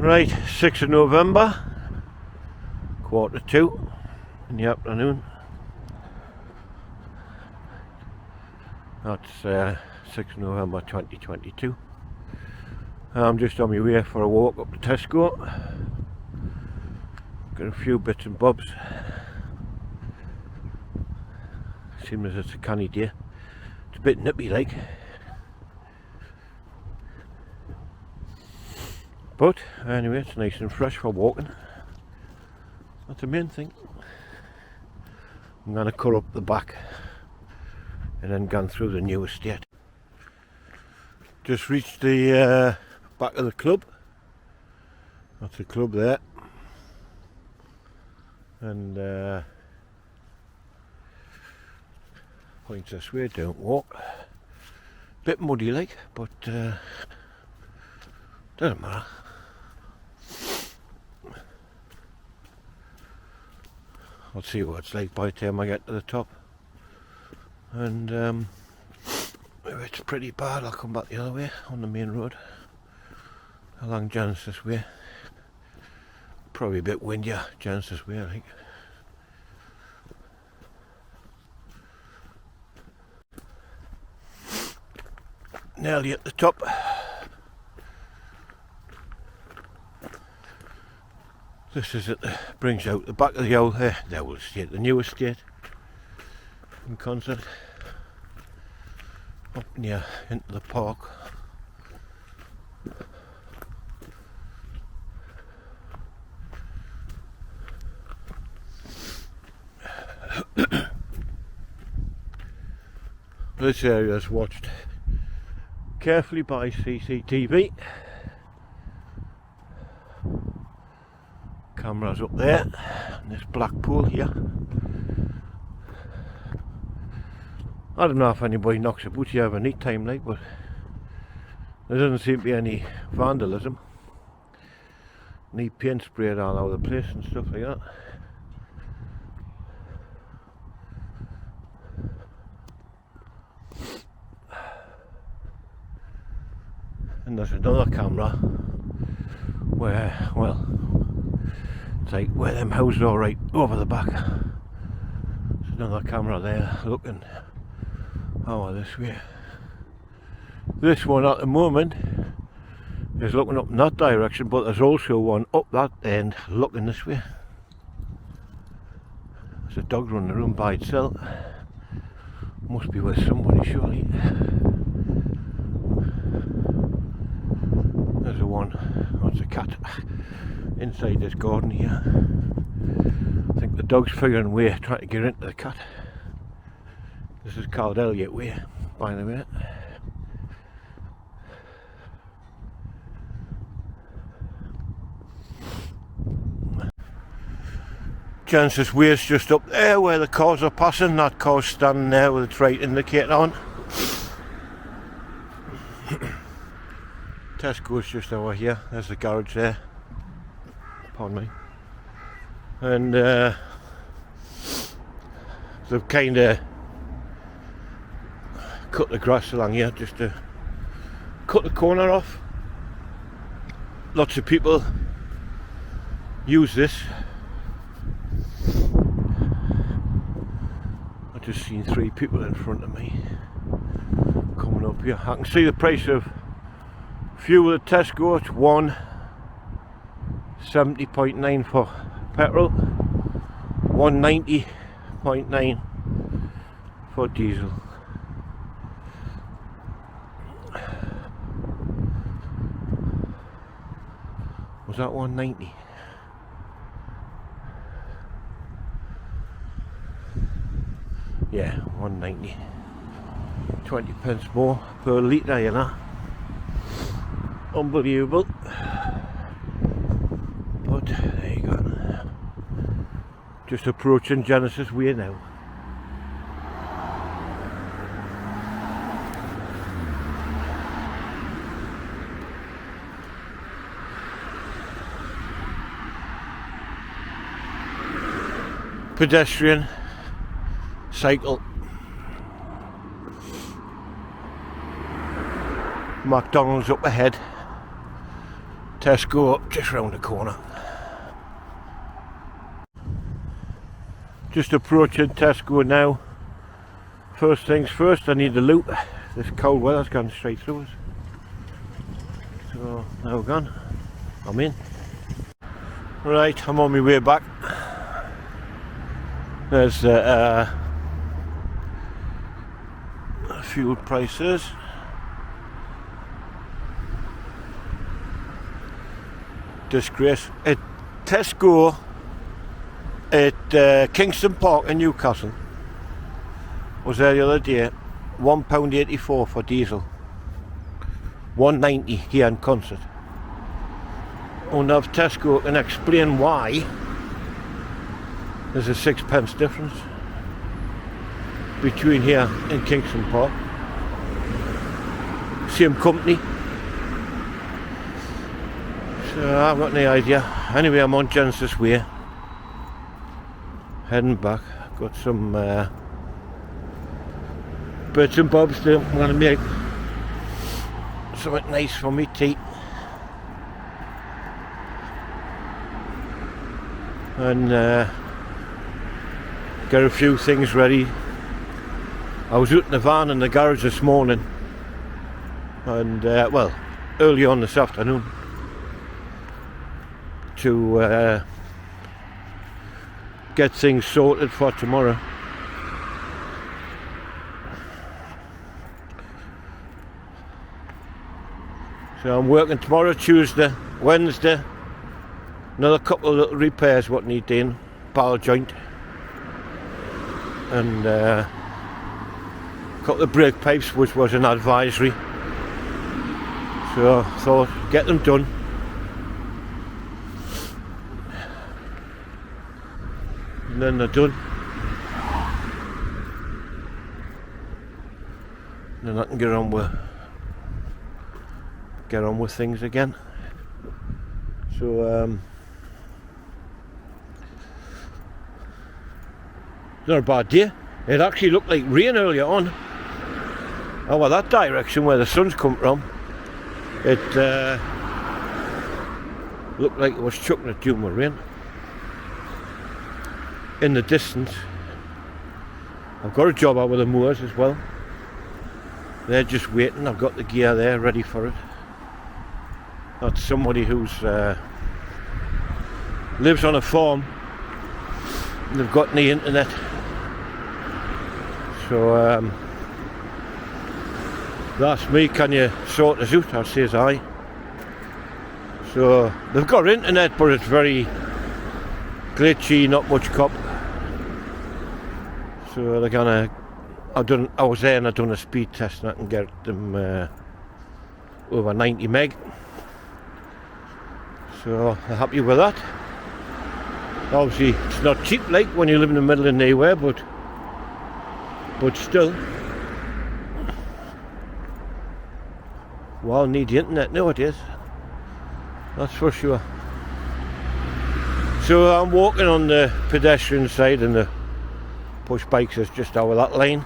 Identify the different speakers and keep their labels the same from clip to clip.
Speaker 1: Right, 6th of November, 1:45 in the afternoon. That's 6th of November 2022. I'm just on my way for a walk up to Tesco. Got a few bits and bobs. Seems as it's a canny day. It's a bit nippy like. But anyway, it's nice and fresh for walking. That's the main thing. I'm going to cut up the back and then gone through the new estate. Just reached the back of the club. That's the club there. And points this way, don't walk. Bit muddy like, but doesn't matter. I'll see what it's like by the time I get to the top. And if it's pretty bad, I'll come back the other way on the main road along Genesis Way. Probably a bit windier Genesis Way, I think. Nearly at the top. This is it, brings out the back of the old estate, the new estate in concert, up near into the park. This area is watched carefully by CCTV. Cameras up there, and this black pool here. I don't know if anybody knocks about here of a neat time like, but there doesn't seem to be any vandalism. Neat paint sprayed all over the place and stuff like that. And there's another camera where, well, it's like where them houses are right over the back. There's another camera there looking over this way. This one at the moment is looking up in that direction, but there's also one up that end looking this way. There's a dog running around by itself. Must be with somebody surely. There's a one, what's a cat, inside this garden here. I think the dog's figuring a way trying to get into the cat. This is called Elliott Way, by the way. Genesis Way's just up there where the cars are passing. That car's standing there with its right indicator on. Tesco's just over here. There's the garage there. Pardon me. And they've kind of cut the grass along here just to cut the corner off. Lots of people use this. I've just seen 3 people in front of me coming up here. I can see the price of fuel at Tesco. It's 170.9 for petrol, 190.9 for diesel. Was that 190? Yeah, 190. 20 pence more per litre, you know. Unbelievable. But there you go. Just approaching Genesis Way now. Pedestrian, cycle, McDonalds up ahead. Tesco just round the corner. Just approaching Tesco now. First things first, I need the loot. This cold weather's gone straight through us. So now we're gone. I'm in. Right, I'm on my way back. There's fuel prices. Disgrace. At Tesco at Kingston Park in Newcastle, was there the other day, £1.84 for diesel, £1.90 here in Concert. And if Tesco can explain why there's a 6p difference between here and Kingston Park. Same company. So I've got no idea. Anyway, I'm on Genesis Way, heading back. Got some bits and bobs to I'm going to make something nice for me tea. And get a few things ready. I was out in the van in the garage this morning, and well, early on this afternoon, to get things sorted for tomorrow. So I'm working tomorrow, Tuesday, Wednesday. Another couple of little repairs what need doing, barrel joint, and a couple of brake pipes, which was an advisory. So I thought, get them done. And then they're done. Then I can get on with things again. So not a bad day. It actually looked like rain earlier on. Over that direction where the sun's come from, it looked like it was chucking it down with rain. In the distance, I've got a job out with the moors as well. They're just waiting. I've got the gear there ready for it. That's somebody who's lives on a farm. They've got the internet. So they asked me, can you sort us out? I says aye. So they've got internet, but it's very glitchy, not much cop. So they're gonna, I was there and I done a speed test and I can get them over 90 meg. So they're happy with that. Obviously it's not cheap like when you live in the middle of nowhere, but still, we all need the internet nowadays, that's for sure. So I'm walking on the pedestrian side and the push bikes is just over that lane.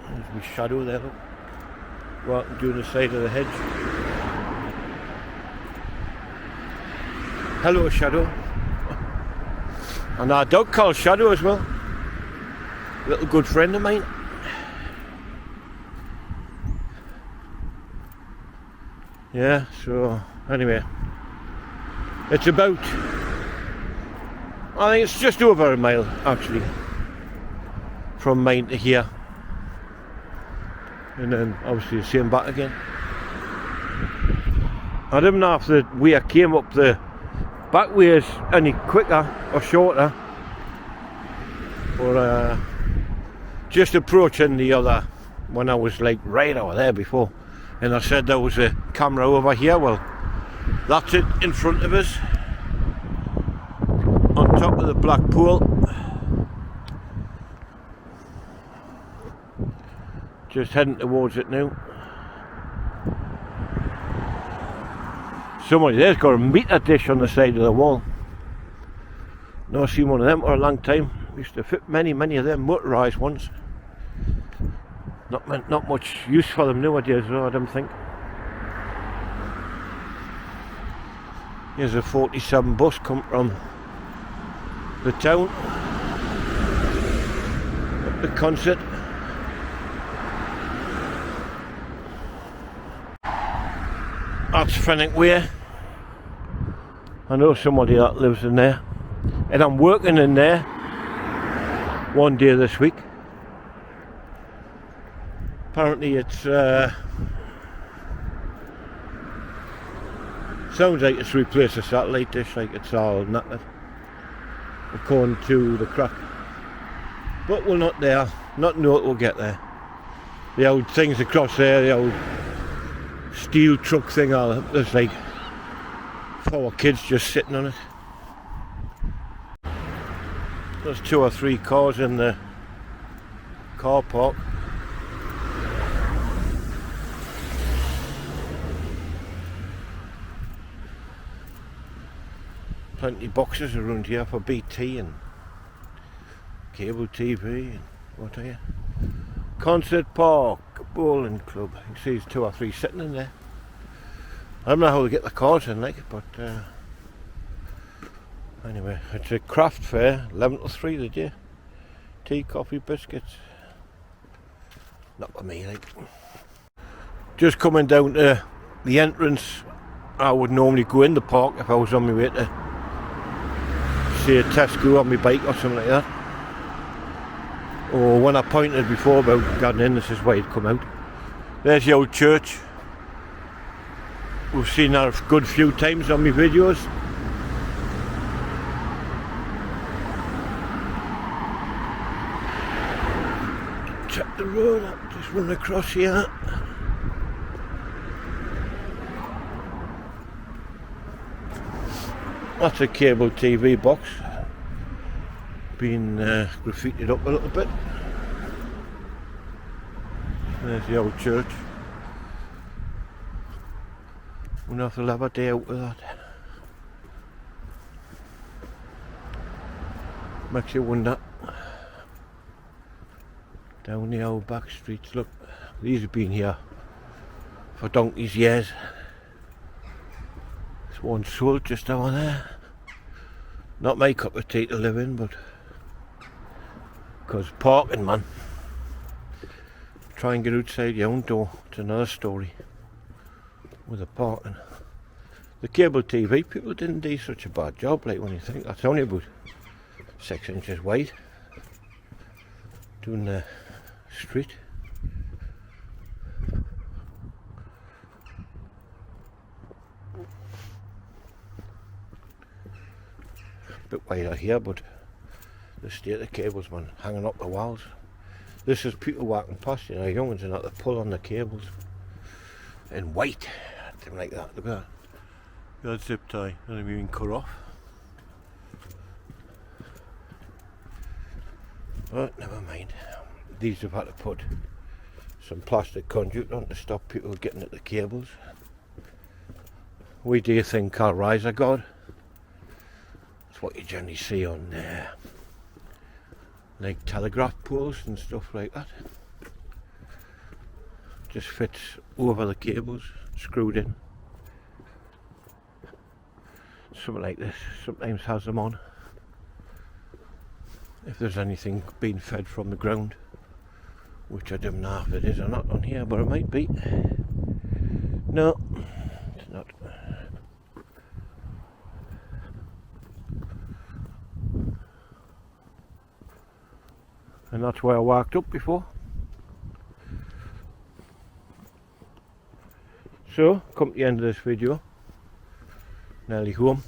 Speaker 1: There's my shadow there, look. Walking down the side of the hedge. Hello, Shadow. And our dog called Shadow as well. Little good friend of mine. Yeah, so anyway, it's about, I think it's just over a mile actually from mine to here, and then obviously the same back again. I don't know if the way I came up the back way is any quicker or shorter, but just approaching the other, when I was like right over there before, and I said there was a camera over here. Well, that's it in front of us on top of the black pool. Just heading towards it now. Somebody there's got a meter dish on the side of the wall. Not seen one of them for a long time. Used to fit many of them motorised ones. Not much use for them nowadays, though, I don't think. Here's a 47 bus come from the town up the concert. That's Fenwick Way. I know somebody that lives in there, and I'm working in there one day this week. Apparently it's sounds like it's replaced a satellite dish, like it's all knackered according to the crack. But we're not there, not know it will get there. The old things across there, the old steel truck thing, there's like 4 kids just sitting on it. There's 2 or 3 cars in the car park. Plenty of boxes around here for BT and cable TV and what are you? Concert Park, bowling club. You can see there's 2 or 3 sitting in there. I don't know how they get the cars in, like, but anyway, it's a craft fair, 11 to 3 the day. Tea, coffee, biscuits. Not for me, like. Just coming down to the entrance. I would normally go in the park if I was on my way to see a Tesco on my bike or something like that. Or when I pointed before about getting in, this is why it'd come out. There's the old church. We've seen that a good few times on my videos. Check the road, I'll just run across here. That's a cable TV box. Been graffitied up a little bit. There's the old church. Wonder if they'll have a day out with that. Makes you wonder. Down the old back streets, look, these have been here for donkey's years. There's one sold just down there. Not my cup of tea to live in, but because parking, man. Try and get outside your own door, it's another story with the parking. The cable TV, people didn't do such a bad job, like, when you think that's only about 6 inches wide doing the street. A bit wider here, but the state of the cables, man, hanging up the walls. This is people walking past, you know, young ones are not to pull on the cables. In white, something like that. Look at that. That zip tie, hasn't even cut off. But never mind. These have had to put some plastic conduit on to stop people getting at the cables. We do a thing called riser guard. That's what you generally see on like telegraph poles and stuff like that. Just fits over the cables, screwed in. Something like this sometimes has them on. If there's anything being fed from the ground, which I don't know if it is or not on here, but it might be. No, it's not. And that's where I walked up before. So, come to the end of this video. Nearly home.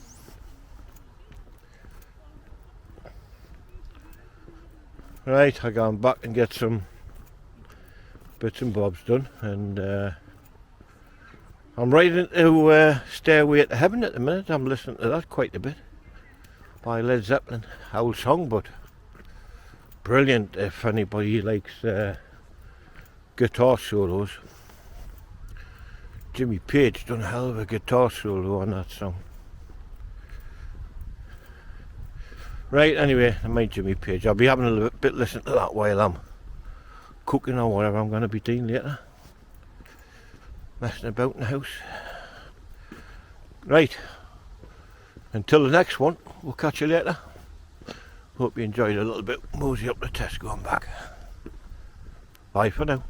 Speaker 1: Right, I'm going back and get some bits and bobs done, and I'm right into Stairway to Heaven at the minute. I'm listening to that quite a bit by Led Zeppelin. Old song, but brilliant if anybody likes guitar solos. Jimmy Page done a hell of a guitar solo on that song. Right, anyway, I mind Jimmy Page. I'll be having a little bit listen to that while I'm cooking or whatever I'm going to be doing later. Messing about in the house. Right, until the next one, we'll catch you later. Hope you enjoyed a little bit mosey up to Tesco and back. Bye for now.